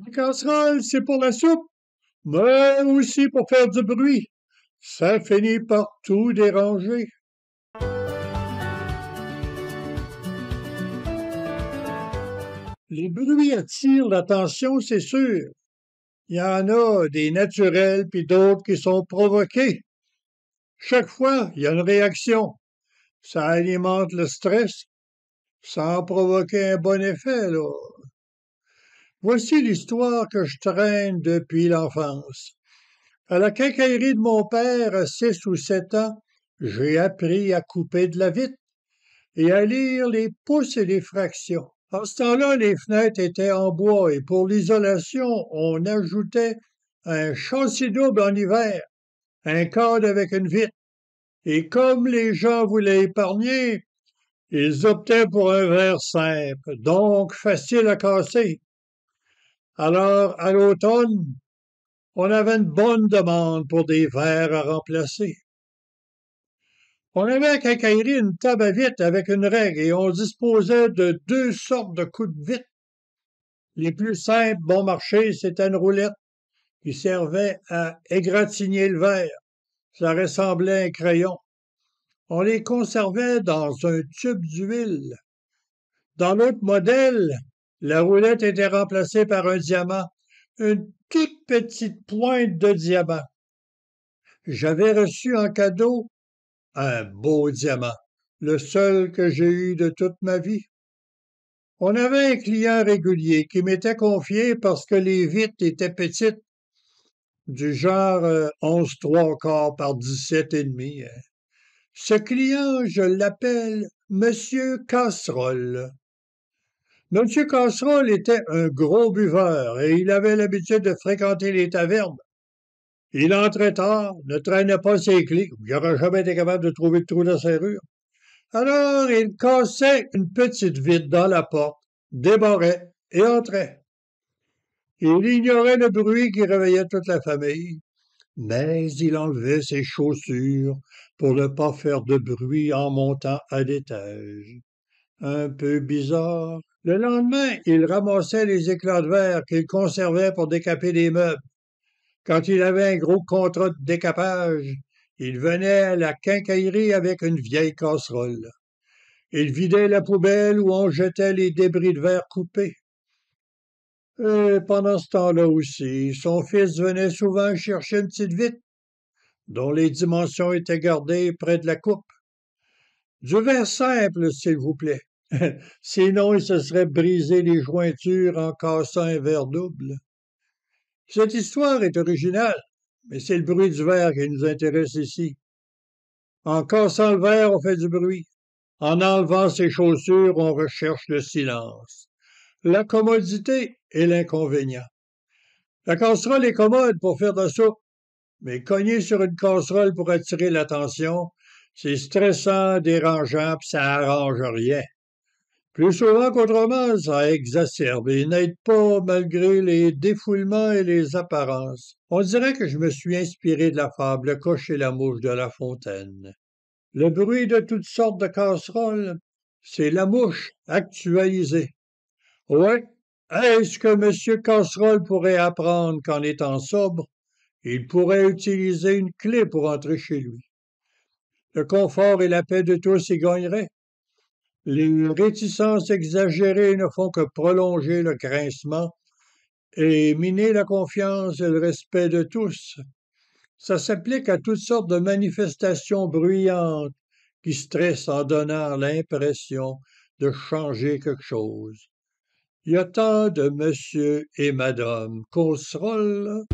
La casserole, c'est pour la soupe, mais aussi pour faire du bruit. Ça finit par tout déranger. Les bruits attirent l'attention, c'est sûr. Il y en a des naturels puis d'autres qui sont provoqués. Chaque fois, il y a une réaction. Ça alimente le stress sans provoquer un bon effet, là. Voici l'histoire que je traîne depuis l'enfance. À la quincaillerie de mon père, à 6 ou 7 ans, j'ai appris à couper de la vitre et à lire les pouces et les fractions. En ce temps-là, les fenêtres étaient en bois et pour l'isolation, on ajoutait un châssis double en hiver, un cadre avec une vitre. Et comme les gens voulaient épargner, ils optaient pour un verre simple, donc facile à casser. Alors, à l'automne, on avait une bonne demande pour des verres à remplacer. On avait à quincaillerie une table à vitre avec une règle et on disposait de 2 sortes de coups de vitre. Les plus simples, bon marché, c'était une roulette qui servait à égratigner le verre. Ça ressemblait à un crayon. On les conservait dans un tube d'huile. Dans l'autre modèle, la roulette était remplacée par un diamant, une toute petite pointe de diamant. J'avais reçu en cadeau un beau diamant, le seul que j'ai eu de toute ma vie. On avait un client régulier qui m'était confié parce que les vitres étaient petites, du genre 11 3/4 par 17 et demi. Ce client, je l'appelle Monsieur Casserole. Monsieur Casserole était un gros buveur et il avait l'habitude de fréquenter les tavernes. Il entrait tard, ne traînait pas ses clés, il n'aurait jamais été capable de trouver le trou de la serrure. Alors il cassait une petite vitre dans la porte, débarrait et entrait. Il ignorait le bruit qui réveillait toute la famille, mais il enlevait ses chaussures pour ne pas faire de bruit en montant à l'étage. Un peu bizarre. Le lendemain, il ramassait les éclats de verre qu'il conservait pour décaper des meubles. Quand il avait un gros contrat de décapage, il venait à la quincaillerie avec une vieille casserole. Il vidait la poubelle où on jetait les débris de verre coupés. Et pendant ce temps-là aussi, son fils venait souvent chercher une petite vitre dont les dimensions étaient gardées près de la coupe. Du verre simple, s'il vous plaît. Sinon, il se serait brisé les jointures en cassant un verre double. Cette histoire est originale, mais c'est le bruit du verre qui nous intéresse ici. En cassant le verre, on fait du bruit. En enlevant ses chaussures, on recherche le silence. La commodité et l'inconvénient. La casserole est commode pour faire de la soupe, mais cogner sur une casserole pour attirer l'attention, c'est stressant, dérangeant, puis ça arrange rien. Plus souvent qu'autrement, ça exacerbe et n'aide pas malgré les défoulements et les apparences. On dirait que je me suis inspiré de la fable Le coq et la mouche de La Fontaine. Le bruit de toutes sortes de casseroles, c'est la mouche actualisée. Ouais, est-ce que M. Casserole pourrait apprendre qu'en étant sobre, il pourrait utiliser une clé pour entrer chez lui? Le confort et la paix de tous y gagneraient. Les réticences exagérées ne font que prolonger le grincement et miner la confiance et le respect de tous. Ça s'applique à toutes sortes de manifestations bruyantes qui stressent en donnant l'impression de changer quelque chose. Il y a tant de monsieur et madame Casserole